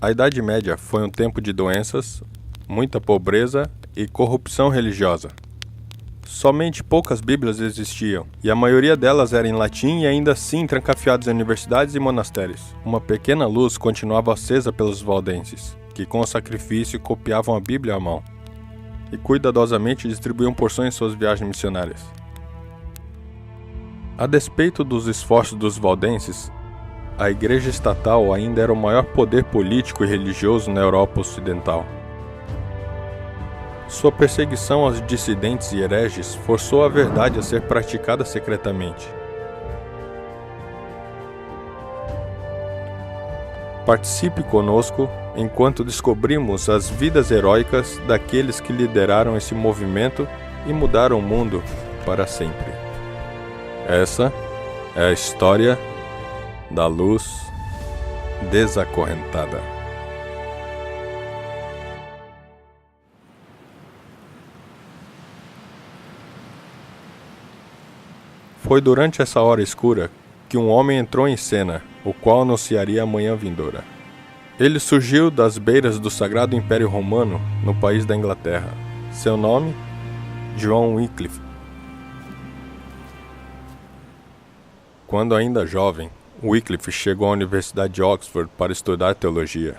A Idade Média foi um tempo de doenças, muita pobreza e corrupção religiosa. Somente poucas Bíblias existiam, e a maioria delas era em latim e ainda assim trancafiadas em universidades e monastérios. Uma pequena luz continuava acesa pelos valdenses, que com o sacrifício copiavam a Bíblia à mão e cuidadosamente distribuíam porções em suas viagens missionárias. A despeito dos esforços dos valdenses, a Igreja Estatal ainda era o maior poder político e religioso na Europa Ocidental. Sua perseguição aos dissidentes e hereges forçou a verdade a ser praticada secretamente. Participe conosco enquanto descobrimos as vidas heróicas daqueles que lideraram esse movimento e mudaram o mundo para sempre. Essa é a história da luz desacorrentada. Foi durante essa hora escura que um homem entrou em cena, o qual anunciaria a manhã vindoura. Ele surgiu das beiras do Sagrado Império Romano, no país da Inglaterra. Seu nome? John Wycliffe. Quando ainda jovem, Wycliffe chegou à Universidade de Oxford para estudar teologia.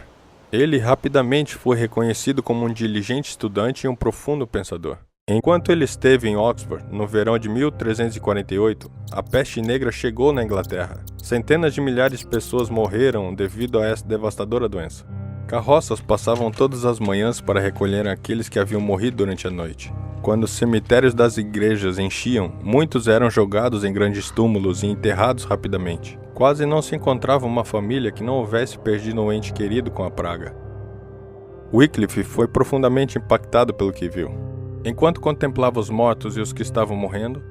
Ele rapidamente foi reconhecido como um diligente estudante e um profundo pensador. Enquanto ele esteve em Oxford, no verão de 1348, a peste negra chegou na Inglaterra. Centenas de milhares de pessoas morreram devido a essa devastadora doença. Carroças passavam todas as manhãs para recolher aqueles que haviam morrido durante a noite. Quando os cemitérios das igrejas enchiam, muitos eram jogados em grandes túmulos e enterrados rapidamente. Quase não se encontrava uma família que não houvesse perdido um ente querido com a praga. Wycliffe foi profundamente impactado pelo que viu. Enquanto contemplava os mortos e os que estavam morrendo,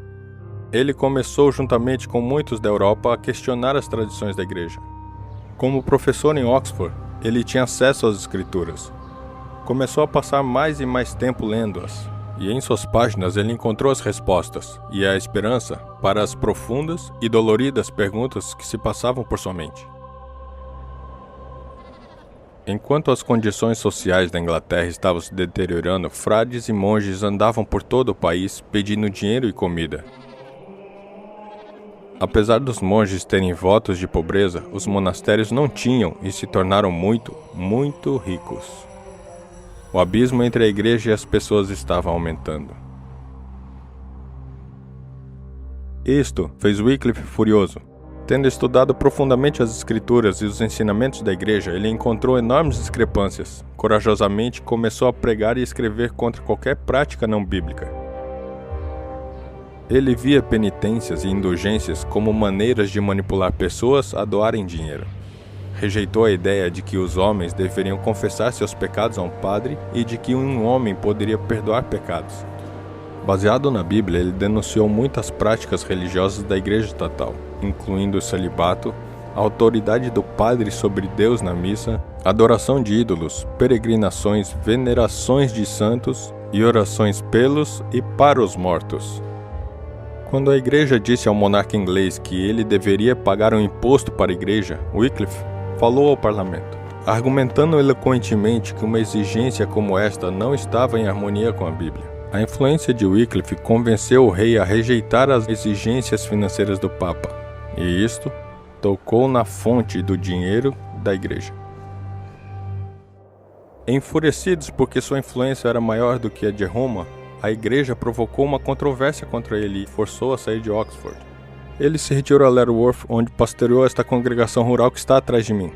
ele começou, juntamente com muitos da Europa, a questionar as tradições da igreja. Como professor em Oxford, ele tinha acesso às escrituras. Começou a passar mais e mais tempo lendo-as, e em suas páginas ele encontrou as respostas e a esperança para as profundas e doloridas perguntas que se passavam por sua mente. Enquanto as condições sociais da Inglaterra estavam se deteriorando, frades e monges andavam por todo o país pedindo dinheiro e comida. Apesar dos monges terem votos de pobreza, os monastérios não tinham e se tornaram muito, muito ricos. O abismo entre a igreja e as pessoas estava aumentando. Isto fez Wycliffe furioso. Tendo estudado profundamente as escrituras e os ensinamentos da igreja, ele encontrou enormes discrepâncias. Corajosamente começou a pregar e escrever contra qualquer prática não bíblica. Ele via penitências e indulgências como maneiras de manipular pessoas a doarem dinheiro. Rejeitou a ideia de que os homens deveriam confessar seus pecados a um padre e de que um homem poderia perdoar pecados. Baseado na Bíblia, ele denunciou muitas práticas religiosas da igreja estatal, incluindo o celibato, a autoridade do padre sobre Deus na missa, adoração de ídolos, peregrinações, venerações de santos e orações pelos e para os mortos. Quando a igreja disse ao monarca inglês que ele deveria pagar um imposto para a igreja, Wycliffe falou ao parlamento, argumentando eloquentemente que uma exigência como esta não estava em harmonia com a Bíblia. A influência de Wycliffe convenceu o rei a rejeitar as exigências financeiras do Papa, e isto tocou na fonte do dinheiro da igreja. Enfurecidos porque sua influência era maior do que a de Roma, a igreja provocou uma controvérsia contra ele e forçou a sair de Oxford. Ele se retirou a Letterworth, onde pastoreou esta congregação rural que está atrás de mim.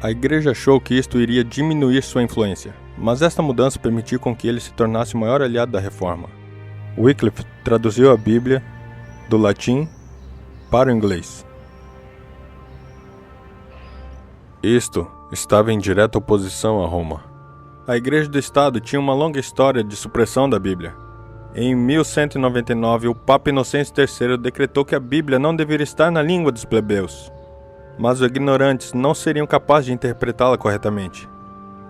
A igreja achou que isto iria diminuir sua influência, mas esta mudança permitiu com que ele se tornasse o maior aliado da reforma. Wycliffe traduziu a Bíblia do latim para o inglês. Isto estava em direta oposição a Roma. A Igreja do Estado tinha uma longa história de supressão da Bíblia. Em 1199, o Papa Inocêncio III decretou que a Bíblia não deveria estar na língua dos plebeus, mas os ignorantes não seriam capazes de interpretá-la corretamente.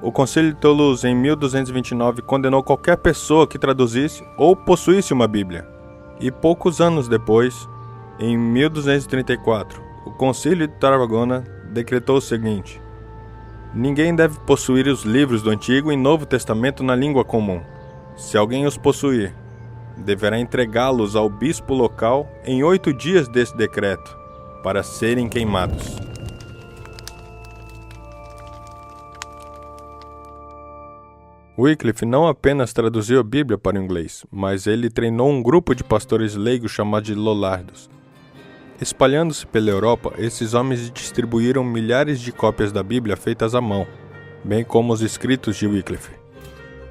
O Concílio de Toulouse, em 1229, condenou qualquer pessoa que traduzisse ou possuísse uma Bíblia. E poucos anos depois, em 1234, o Concílio de Tarragona decretou o seguinte: Ninguém deve possuir os livros do Antigo e Novo Testamento na língua comum. Se alguém os possuir, deverá entregá-los ao bispo local em 8 dias desse decreto, para serem queimados. Wycliffe não apenas traduziu a Bíblia para o inglês, mas ele treinou um grupo de pastores leigos chamados de Lollardos. Espalhando-se pela Europa, esses homens distribuíram milhares de cópias da Bíblia feitas à mão, bem como os escritos de Wycliffe.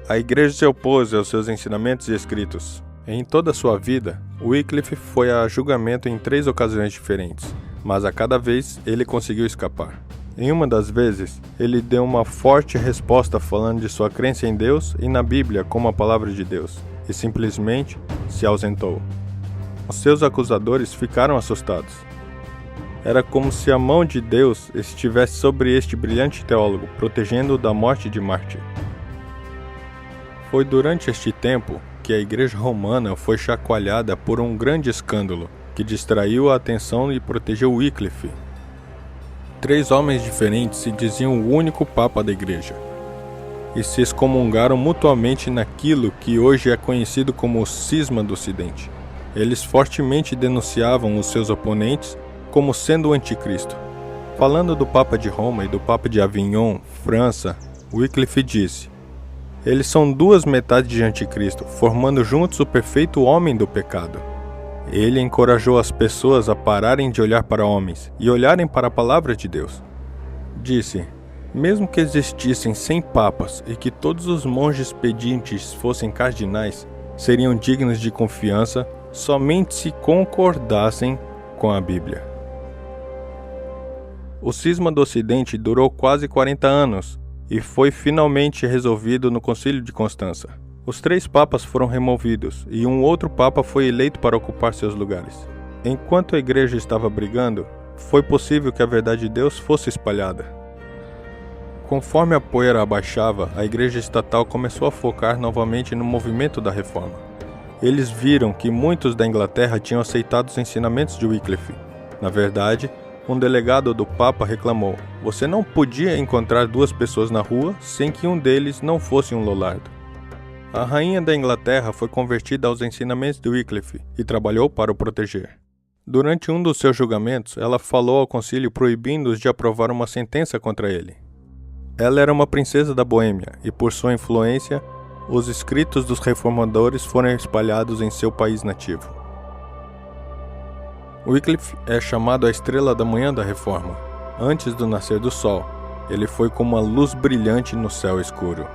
A igreja se opôs aos seus ensinamentos e escritos. Em toda a sua vida, Wycliffe foi a julgamento em 3 ocasiões diferentes, mas a cada vez ele conseguiu escapar. Em uma das vezes, ele deu uma forte resposta falando de sua crença em Deus e na Bíblia como a palavra de Deus, e simplesmente se ausentou. Os seus acusadores ficaram assustados. Era como se a mão de Deus estivesse sobre este brilhante teólogo, protegendo-o da morte de mártir. Foi durante este tempo que a Igreja Romana foi chacoalhada por um grande escândalo, que distraiu a atenção e protegeu Wycliffe. 3 homens diferentes se diziam o único Papa da Igreja, e se excomungaram mutuamente naquilo que hoje é conhecido como o Cisma do Ocidente. Eles fortemente denunciavam os seus oponentes como sendo o anticristo. Falando do Papa de Roma e do Papa de Avignon, França, Wycliffe disse: eles são 2 metades de anticristo, formando juntos o perfeito homem do pecado. Ele encorajou as pessoas a pararem de olhar para homens e olharem para a palavra de Deus. Disse: mesmo que existissem 100 papas e que todos os monges pedintes fossem cardinais, seriam dignos de confiança somente se concordassem com a Bíblia. O cisma do Ocidente durou quase 40 anos e foi finalmente resolvido no Concílio de Constança. Os 3 papas foram removidos e um outro papa foi eleito para ocupar seus lugares. Enquanto a igreja estava brigando, foi possível que a verdade de Deus fosse espalhada. Conforme a poeira abaixava, a igreja estatal começou a focar novamente no movimento da reforma. Eles viram que muitos da Inglaterra tinham aceitado os ensinamentos de Wycliffe. Na verdade, um delegado do Papa reclamou: você não podia encontrar 2 pessoas na rua sem que um deles não fosse um Lollardo. A rainha da Inglaterra foi convertida aos ensinamentos de Wycliffe e trabalhou para o proteger. Durante um dos seus julgamentos, ela falou ao concílio proibindo-os de aprovar uma sentença contra ele. Ela era uma princesa da Boêmia e, por sua influência, os escritos dos reformadores foram espalhados em seu país nativo. Wycliffe é chamado a estrela da manhã da reforma. Antes do nascer do sol, ele foi como uma luz brilhante no céu escuro.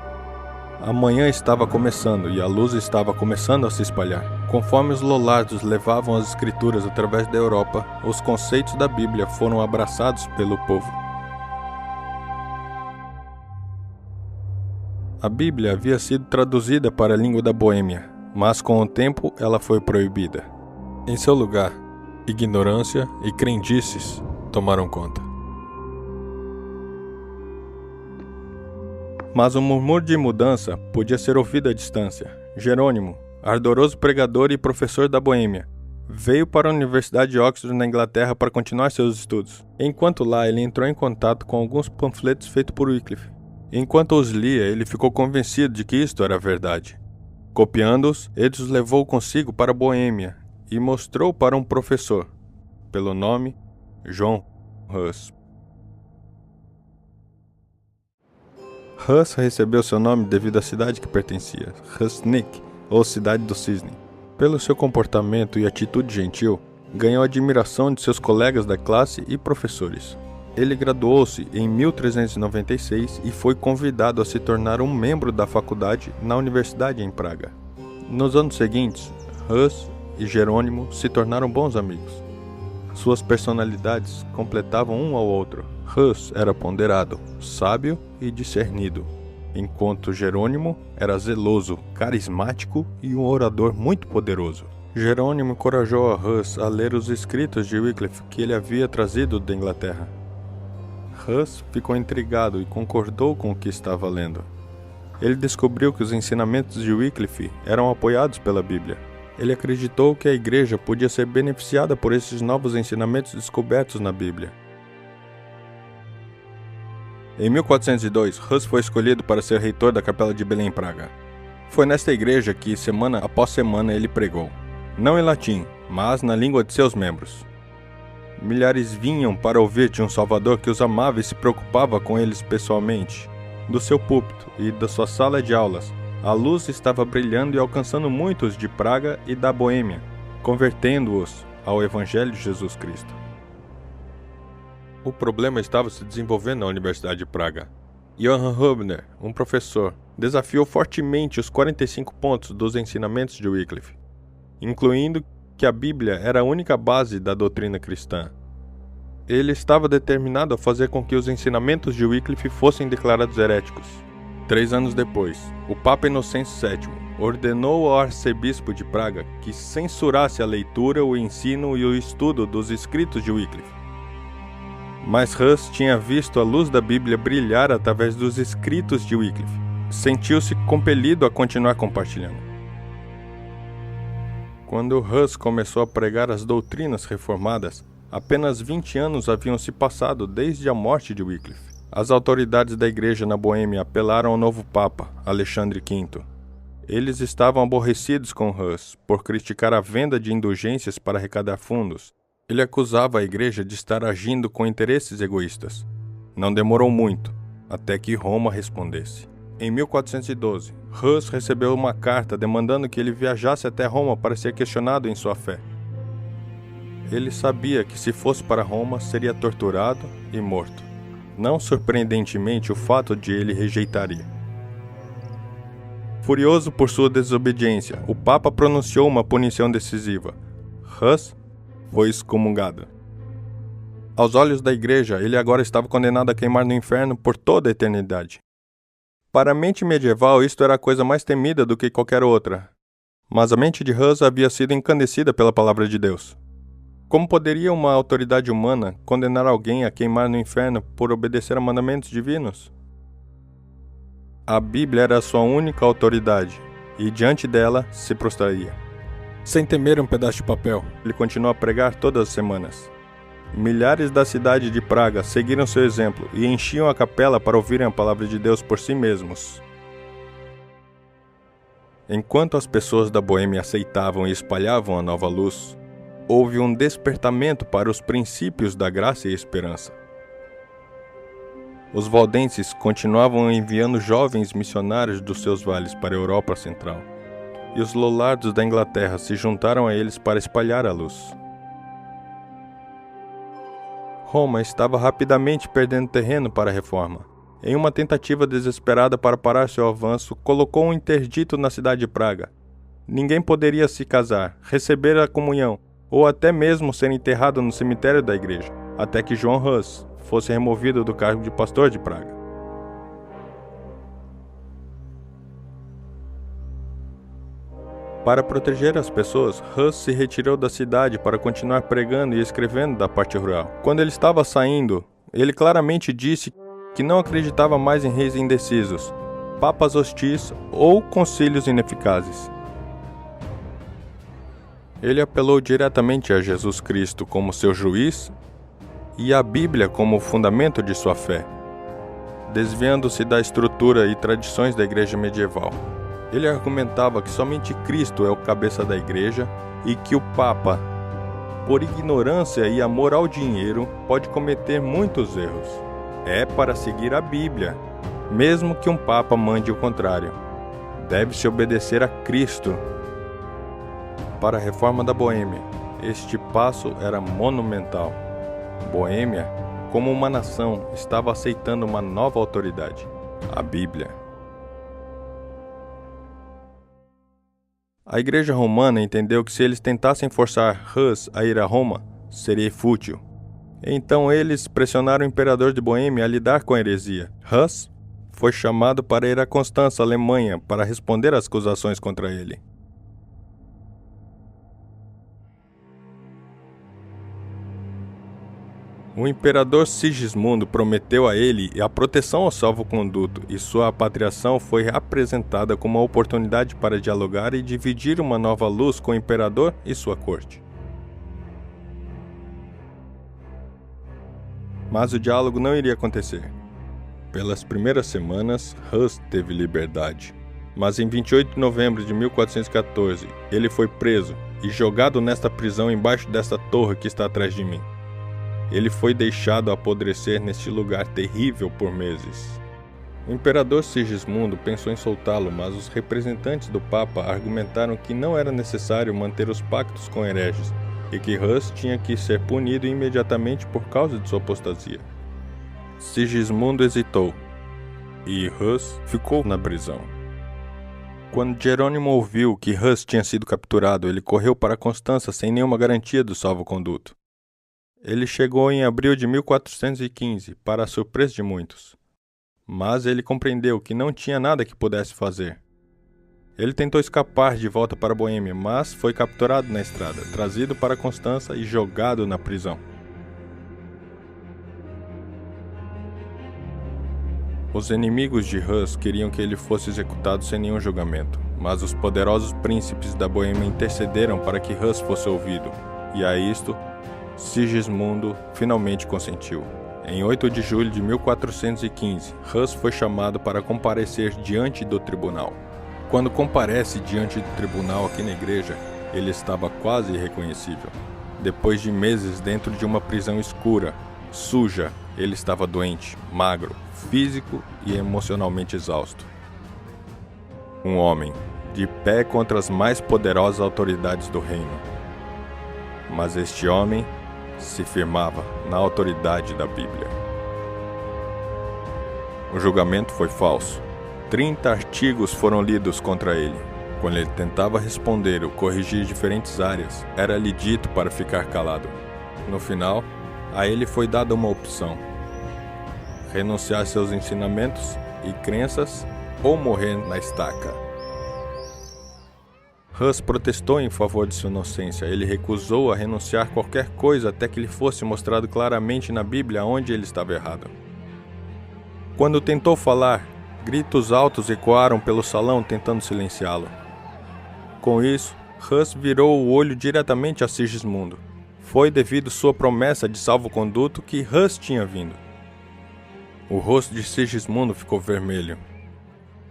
A manhã estava começando e a luz estava começando a se espalhar. Conforme os Lollardos levavam as escrituras através da Europa, os conceitos da Bíblia foram abraçados pelo povo. A Bíblia havia sido traduzida para a língua da Boêmia, mas com o tempo ela foi proibida. Em seu lugar, ignorância e crendices tomaram conta. Mas um murmúrio de mudança podia ser ouvido à distância. Jerônimo, ardoroso pregador e professor da Boêmia, veio para a Universidade de Oxford na Inglaterra para continuar seus estudos. Enquanto lá, ele entrou em contato com alguns panfletos feitos por Wycliffe. Enquanto os lia, ele ficou convencido de que isto era verdade. Copiando-os, ele os levou consigo para a Boêmia e mostrou para um professor, pelo nome John Huss. Huss recebeu seu nome devido à cidade que pertencia, Hussnick, ou Cidade do Cisne. Pelo seu comportamento e atitude gentil, ganhou a admiração de seus colegas da classe e professores. Ele graduou-se em 1396 e foi convidado a se tornar um membro da faculdade na Universidade em Praga. Nos anos seguintes, Huss e Jerônimo se tornaram bons amigos. Suas personalidades completavam um ao outro. Huss era ponderado, sábio e discernido, enquanto Jerônimo era zeloso, carismático e um orador muito poderoso. Jerônimo encorajou a Huss a ler os escritos de Wycliffe que ele havia trazido da Inglaterra. Huss ficou intrigado e concordou com o que estava lendo. Ele descobriu que os ensinamentos de Wycliffe eram apoiados pela Bíblia. Ele acreditou que a igreja podia ser beneficiada por esses novos ensinamentos descobertos na Bíblia. Em 1402, Hus foi escolhido para ser reitor da Capela de Belém em Praga. Foi nesta igreja que, semana após semana, ele pregou. Não em latim, mas na língua de seus membros. Milhares vinham para ouvir de um Salvador que os amava e se preocupava com eles pessoalmente. Do seu púlpito e da sua sala de aulas, a luz estava brilhando e alcançando muitos de Praga e da Boêmia, convertendo-os ao Evangelho de Jesus Cristo. O problema estava se desenvolvendo na Universidade de Praga. Johann Hübner, um professor, desafiou fortemente os 45 pontos dos ensinamentos de Wycliffe, incluindo que a Bíblia era a única base da doutrina cristã. Ele estava determinado a fazer com que os ensinamentos de Wycliffe fossem declarados heréticos. 3 anos depois, o Papa Inocêncio VII ordenou ao arcebispo de Praga que censurasse a leitura, o ensino e o estudo dos escritos de Wycliffe. Mas Hus tinha visto a luz da Bíblia brilhar através dos escritos de Wycliffe. Sentiu-se compelido a continuar compartilhando. Quando Hus começou a pregar as doutrinas reformadas, apenas 20 anos haviam se passado desde a morte de Wycliffe. As autoridades da igreja na Boêmia apelaram ao novo Papa, Alexandre V. Eles estavam aborrecidos com Hus por criticar a venda de indulgências para arrecadar fundos. Ele acusava a igreja de estar agindo com interesses egoístas. Não demorou muito, até que Roma respondesse. Em 1412, Hus recebeu uma carta demandando que ele viajasse até Roma para ser questionado em sua fé. Ele sabia que se fosse para Roma, seria torturado e morto. Não surpreendentemente, o fato de ele rejeitaria. Furioso por sua desobediência, o Papa pronunciou uma punição decisiva. Hus foi excomungado. Aos olhos da igreja, ele agora estava condenado a queimar no inferno por toda a eternidade. Para a mente medieval, isto era a coisa mais temida do que qualquer outra. Mas a mente de Hus havia sido encandecida pela palavra de Deus. Como poderia uma autoridade humana condenar alguém a queimar no inferno por obedecer a mandamentos divinos? A Bíblia era a sua única autoridade, e diante dela se prostraria. Sem temer um pedaço de papel, ele continuou a pregar todas as semanas. Milhares da cidade de Praga seguiram seu exemplo e enchiam a capela para ouvirem a palavra de Deus por si mesmos. Enquanto as pessoas da Boêmia aceitavam e espalhavam a nova luz, houve um despertamento para os princípios da graça e esperança. Os valdenses continuavam enviando jovens missionários dos seus vales para a Europa Central. E os lollardos da Inglaterra se juntaram a eles para espalhar a luz. Roma estava rapidamente perdendo terreno para a reforma. Em uma tentativa desesperada para parar seu avanço, colocou um interdito na cidade de Praga. Ninguém poderia se casar, receber a comunhão, ou até mesmo ser enterrado no cemitério da igreja, até que João Hus fosse removido do cargo de pastor de Praga. Para proteger as pessoas, Hus se retirou da cidade para continuar pregando e escrevendo da parte rural. Quando ele estava saindo, ele claramente disse que não acreditava mais em reis indecisos, papas hostis ou concílios ineficazes. Ele apelou diretamente a Jesus Cristo como seu juiz e a Bíblia como o fundamento de sua fé, desviando-se da estrutura e tradições da igreja medieval. Ele argumentava que somente Cristo é o cabeça da igreja e que o Papa, por ignorância e amor ao dinheiro, pode cometer muitos erros. É para seguir a Bíblia, mesmo que um Papa mande o contrário. Deve-se obedecer a Cristo. Para a reforma da Boêmia, este passo era monumental. Boêmia, como uma nação, estava aceitando uma nova autoridade, a Bíblia. A igreja romana entendeu que se eles tentassem forçar Hus a ir a Roma, seria fútil. Então eles pressionaram o imperador de Boêmia a lidar com a heresia. Hus foi chamado para ir a Constança, Alemanha, para responder às acusações contra ele. O imperador Sigismundo prometeu a ele a proteção ao salvo-conduto, e sua apatriação foi apresentada como uma oportunidade para dialogar e dividir uma nova luz com o imperador e sua corte. Mas o diálogo não iria acontecer. Pelas primeiras semanas, Hus teve liberdade. Mas em 28 de novembro de 1414, ele foi preso e jogado nesta prisão embaixo desta torre que está atrás de mim. Ele foi deixado apodrecer neste lugar terrível por meses. O imperador Sigismundo pensou em soltá-lo, mas os representantes do Papa argumentaram que não era necessário manter os pactos com hereges e que Hus tinha que ser punido imediatamente por causa de sua apostasia. Sigismundo hesitou e Hus ficou na prisão. Quando Jerônimo ouviu que Hus tinha sido capturado, ele correu para Constança sem nenhuma garantia do salvo-conduto. Ele chegou em abril de 1415, para a surpresa de muitos. Mas ele compreendeu que não tinha nada que pudesse fazer. Ele tentou escapar de volta para a Boêmia, mas foi capturado na estrada, trazido para Constança e jogado na prisão. Os inimigos de Hus queriam que ele fosse executado sem nenhum julgamento, mas os poderosos príncipes da Boêmia intercederam para que Hus fosse ouvido, e a isto Sigismundo finalmente consentiu. Em 8 de julho de 1415, Hus foi chamado para comparecer diante do tribunal. Quando comparece diante do tribunal aqui na igreja, ele estava quase irreconhecível. Depois de meses dentro de uma prisão escura, suja, ele estava doente, magro, físico e emocionalmente exausto. Um homem, de pé contra as mais poderosas autoridades do reino. Mas este homem se firmava na autoridade da Bíblia. O julgamento foi falso. 30 artigos foram lidos contra ele. Quando ele tentava responder ou corrigir diferentes áreas, era-lhe dito para ficar calado. No final, a ele foi dada uma opção: renunciar seus ensinamentos e crenças ou morrer na estaca. Hus protestou em favor de sua inocência. Ele recusou a renunciar qualquer coisa até que lhe fosse mostrado claramente na Bíblia onde ele estava errado. Quando tentou falar, gritos altos ecoaram pelo salão tentando silenciá-lo. Com isso, Hus virou o olho diretamente a Sigismundo. Foi devido sua promessa de salvo-conduto que Hus tinha vindo. O rosto de Sigismundo ficou vermelho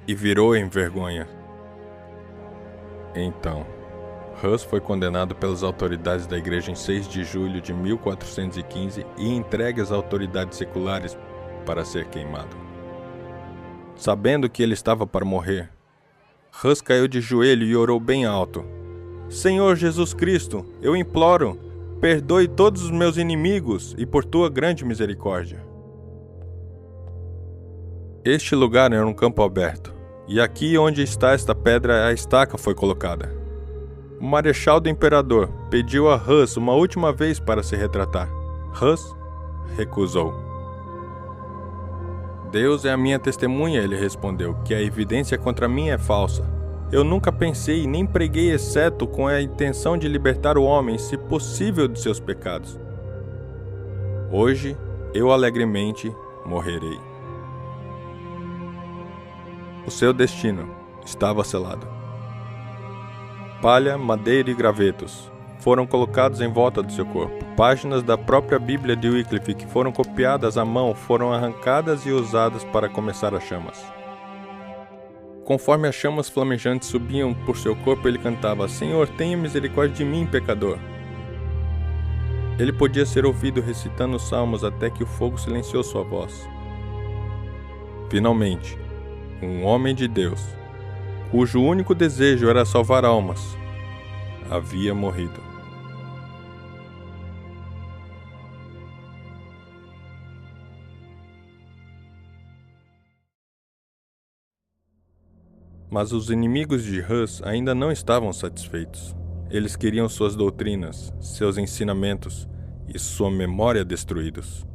e virou em vergonha. Então, Hus foi condenado pelas autoridades da igreja em 6 de julho de 1415 e entregue às autoridades seculares para ser queimado. Sabendo que ele estava para morrer, Hus caiu de joelho e orou bem alto: Senhor Jesus Cristo, eu imploro, perdoe todos os meus inimigos e por tua grande misericórdia. Este lugar era um campo aberto, e aqui onde está esta pedra a estaca foi colocada. O marechal do imperador pediu a Hus uma última vez para se retratar. Hus recusou. Deus é a minha testemunha, ele respondeu, que a evidência contra mim é falsa. Eu nunca pensei nem preguei exceto com a intenção de libertar o homem, se possível, de seus pecados. Hoje, eu alegremente morrerei. O seu destino estava selado. Palha, madeira e gravetos foram colocados em volta do seu corpo. Páginas da própria Bíblia de Wycliffe que foram copiadas à mão foram arrancadas e usadas para começar as chamas. Conforme as chamas flamejantes subiam por seu corpo, ele cantava: Senhor, tenha misericórdia de mim, pecador. Ele podia ser ouvido recitando os salmos até que o fogo silenciou sua voz. Finalmente, um homem de Deus, cujo único desejo era salvar almas, havia morrido. Mas os inimigos de Hus ainda não estavam satisfeitos. Eles queriam suas doutrinas, seus ensinamentos e sua memória destruídos.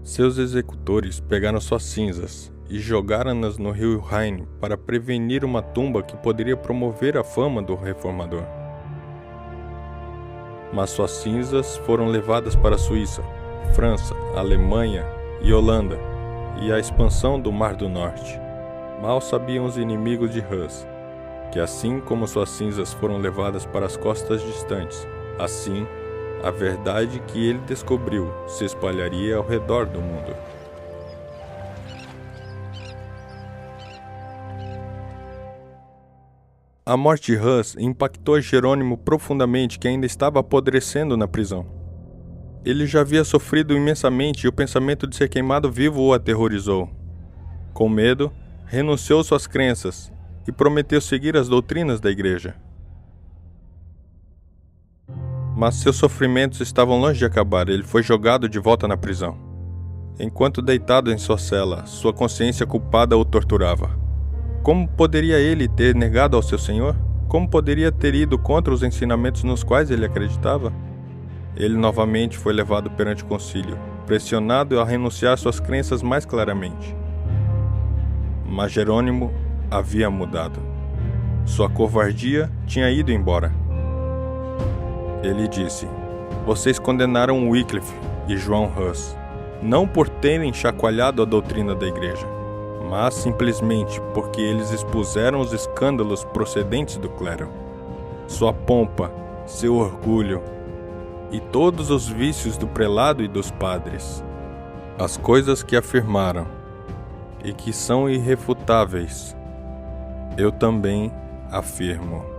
Seus executores pegaram suas cinzas e jogaram-nas no rio Rhine para prevenir uma tumba que poderia promover a fama do reformador. Mas suas cinzas foram levadas para a Suíça, França, Alemanha e Holanda, e a expansão do Mar do Norte. Mal sabiam os inimigos de Hus que, assim como suas cinzas foram levadas para as costas distantes, assim A verdade que ele descobriu se espalharia ao redor do mundo. A morte de Hus impactou Jerônimo profundamente, que ainda estava apodrecendo na prisão. Ele já havia sofrido imensamente e o pensamento de ser queimado vivo o aterrorizou. Com medo, renunciou suas crenças e prometeu seguir as doutrinas da igreja. Mas seus sofrimentos estavam longe de acabar, ele foi jogado de volta na prisão. Enquanto deitado em sua cela, sua consciência culpada o torturava. Como poderia ele ter negado ao seu Senhor? Como poderia ter ido contra os ensinamentos nos quais ele acreditava? Ele novamente foi levado perante o concílio, pressionado a renunciar suas crenças mais claramente. Mas Jerônimo havia mudado. Sua covardia tinha ido embora. Ele disse: "Vocês condenaram Wycliffe e João Hus, não por terem chacoalhado a doutrina da igreja, mas simplesmente porque eles expuseram os escândalos procedentes do clero, sua pompa, seu orgulho e todos os vícios do prelado e dos padres. As coisas que afirmaram e que são irrefutáveis, eu também afirmo."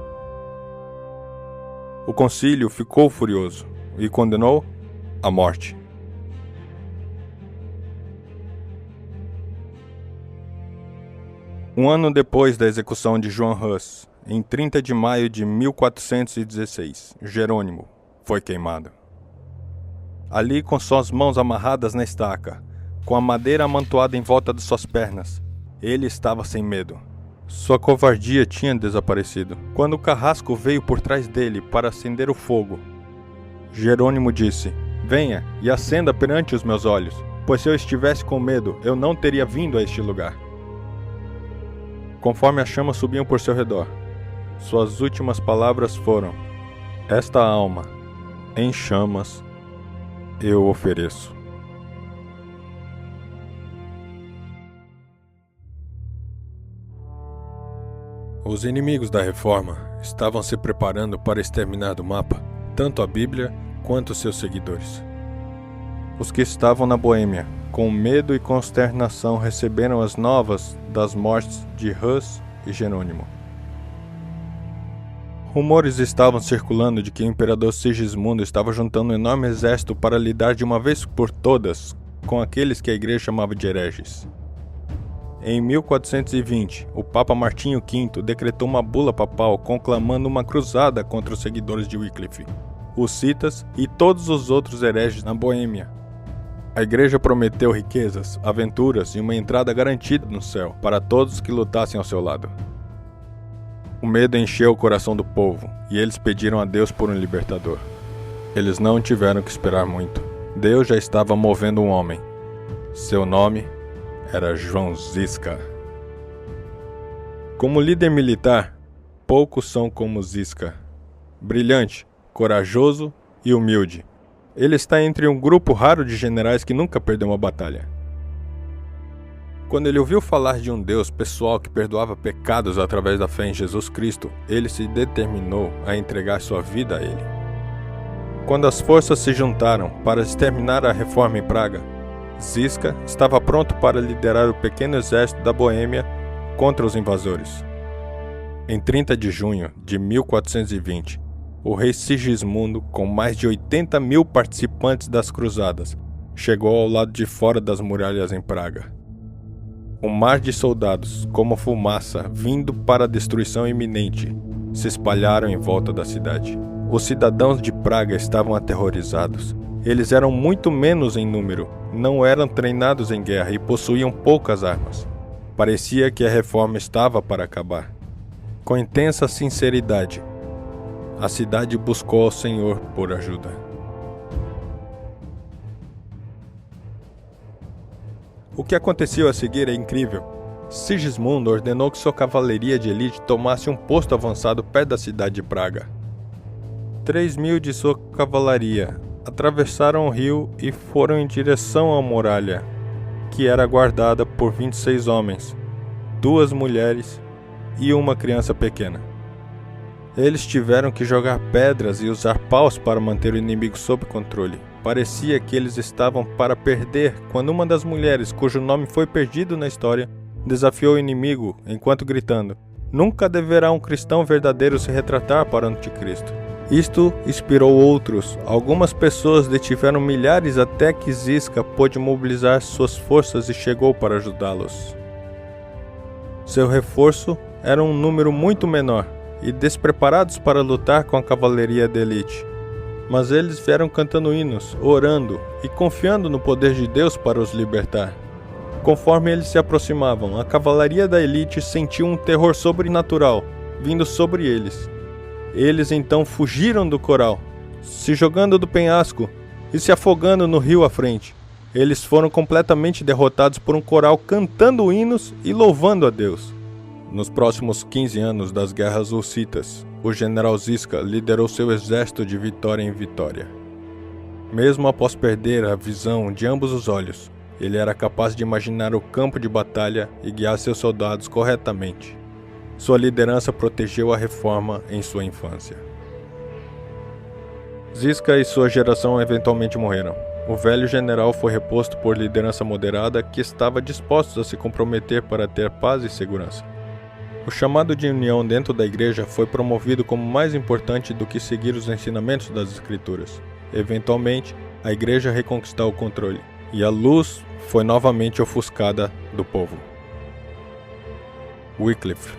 O concílio ficou furioso e condenou à morte. Um ano depois da execução de João Hus, em 30 de maio de 1416, Jerônimo foi queimado. Ali, com suas mãos amarradas na estaca, com a madeira amontoada em volta de suas pernas, ele estava sem medo. Sua covardia tinha desaparecido. Quando o carrasco veio por trás dele para acender o fogo, Jerônimo disse: "Venha e acenda perante os meus olhos, pois se eu estivesse com medo, eu não teria vindo a este lugar." Conforme as chamas subiam por seu redor, suas últimas palavras foram: "Esta alma, em chamas, eu ofereço." Os inimigos da Reforma estavam se preparando para exterminar do mapa tanto a Bíblia quanto seus seguidores. Os que estavam na Boêmia, com medo e consternação, receberam as novas das mortes de Hus e Jerônimo. Rumores estavam circulando de que o imperador Sigismundo estava juntando um enorme exército para lidar de uma vez por todas com aqueles que a igreja chamava de hereges. Em 1420, o Papa Martinho V decretou uma bula papal conclamando uma cruzada contra os seguidores de Wycliffe, os citas e todos os outros hereges na Boêmia. A igreja prometeu riquezas, aventuras e uma entrada garantida no céu para todos que lutassem ao seu lado. O medo encheu o coração do povo e eles pediram a Deus por um libertador. Eles não tiveram que esperar muito. Deus já estava movendo um homem. Seu nome era João Zisca. Como líder militar, poucos são como Zisca. Brilhante, corajoso e humilde. Ele está entre um grupo raro de generais que nunca perdeu uma batalha. Quando ele ouviu falar de um Deus pessoal que perdoava pecados através da fé em Jesus Cristo, ele se determinou a entregar sua vida a ele. Quando as forças se juntaram para exterminar a reforma em Praga, Zisca estava pronto para liderar o pequeno exército da Boêmia contra os invasores. Em 30 de junho de 1420, o rei Sigismundo, com mais de 80.000 participantes das cruzadas, chegou ao lado de fora das muralhas em Praga. Um mar de soldados, como fumaça, vindo para a destruição iminente, se espalharam em volta da cidade. Os cidadãos de Praga estavam aterrorizados. Eles eram muito menos em número, não eram treinados em guerra e possuíam poucas armas. Parecia que a reforma estava para acabar. Com intensa sinceridade, a cidade buscou ao Senhor por ajuda. O que aconteceu a seguir é incrível. Sigismundo ordenou que sua cavalaria de elite tomasse um posto avançado perto da cidade de Praga. 3.000 de sua cavalaria atravessaram o rio e foram em direção à muralha, que era guardada por 26 homens, 2 mulheres e uma criança pequena. Eles tiveram que jogar pedras e usar paus para manter o inimigo sob controle. Parecia que eles estavam para perder quando uma das mulheres, cujo nome foi perdido na história, desafiou o inimigo enquanto gritando: "Nunca deverá um cristão verdadeiro se retratar para o anticristo." Isto inspirou outros. Algumas pessoas detiveram milhares até que Ziska pôde mobilizar suas forças e chegou para ajudá-los. Seu reforço era um número muito menor e despreparados para lutar com a cavalaria de elite. Mas eles vieram cantando hinos, orando e confiando no poder de Deus para os libertar. Conforme eles se aproximavam, a cavalaria da elite sentiu um terror sobrenatural vindo sobre eles. Eles então fugiram do coral, se jogando do penhasco e se afogando no rio à frente. Eles foram completamente derrotados por um coral cantando hinos e louvando a Deus. Nos próximos 15 anos das guerras hussitas, o general Ziska liderou seu exército de vitória em vitória. Mesmo após perder a visão de ambos os olhos, ele era capaz de imaginar o campo de batalha e guiar seus soldados corretamente. Sua liderança protegeu a reforma em sua infância. Ziska e sua geração eventualmente morreram. O velho general foi reposto por liderança moderada que estava disposta a se comprometer para ter paz e segurança. O chamado de união dentro da igreja foi promovido como mais importante do que seguir os ensinamentos das Escrituras. Eventualmente, a igreja reconquistou o controle, e a luz foi novamente ofuscada do povo. Wycliffe,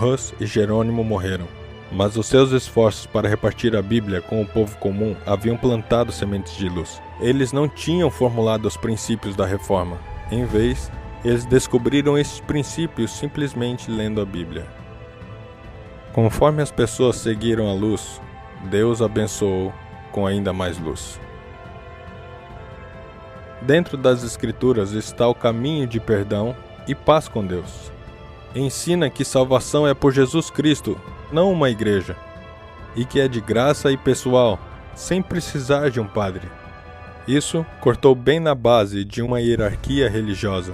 Hus e Jerônimo morreram, mas os seus esforços para repartir a Bíblia com o povo comum haviam plantado sementes de luz. Eles não tinham formulado os princípios da reforma. Em vez, eles descobriram esses princípios simplesmente lendo a Bíblia. Conforme as pessoas seguiram a luz, Deus abençoou com ainda mais luz. Dentro das Escrituras está o caminho de perdão e paz com Deus. Ensina que salvação é por Jesus Cristo, não uma igreja, e que é de graça e pessoal, sem precisar de um padre. Isso cortou bem na base de uma hierarquia religiosa.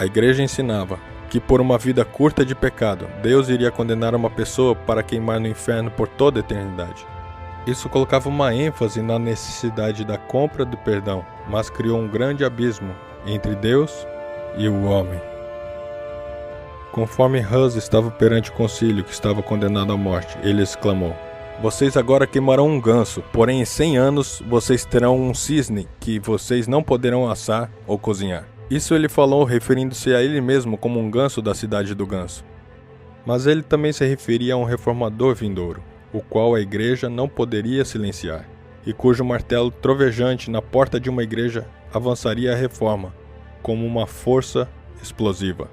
A igreja ensinava que por uma vida curta de pecado, Deus iria condenar uma pessoa para queimar no inferno por toda a eternidade. Isso colocava uma ênfase na necessidade da compra do perdão, mas criou um grande abismo entre Deus e o homem. Conforme Hus estava perante o concílio que estava condenado à morte, ele exclamou: "Vocês agora queimarão um ganso, porém em 100 anos vocês terão um cisne que vocês não poderão assar ou cozinhar." Isso ele falou referindo-se a ele mesmo como um ganso da cidade do ganso. Mas ele também se referia a um reformador vindouro, o qual a igreja não poderia silenciar, e cujo martelo trovejante na porta de uma igreja avançaria a reforma como uma força explosiva.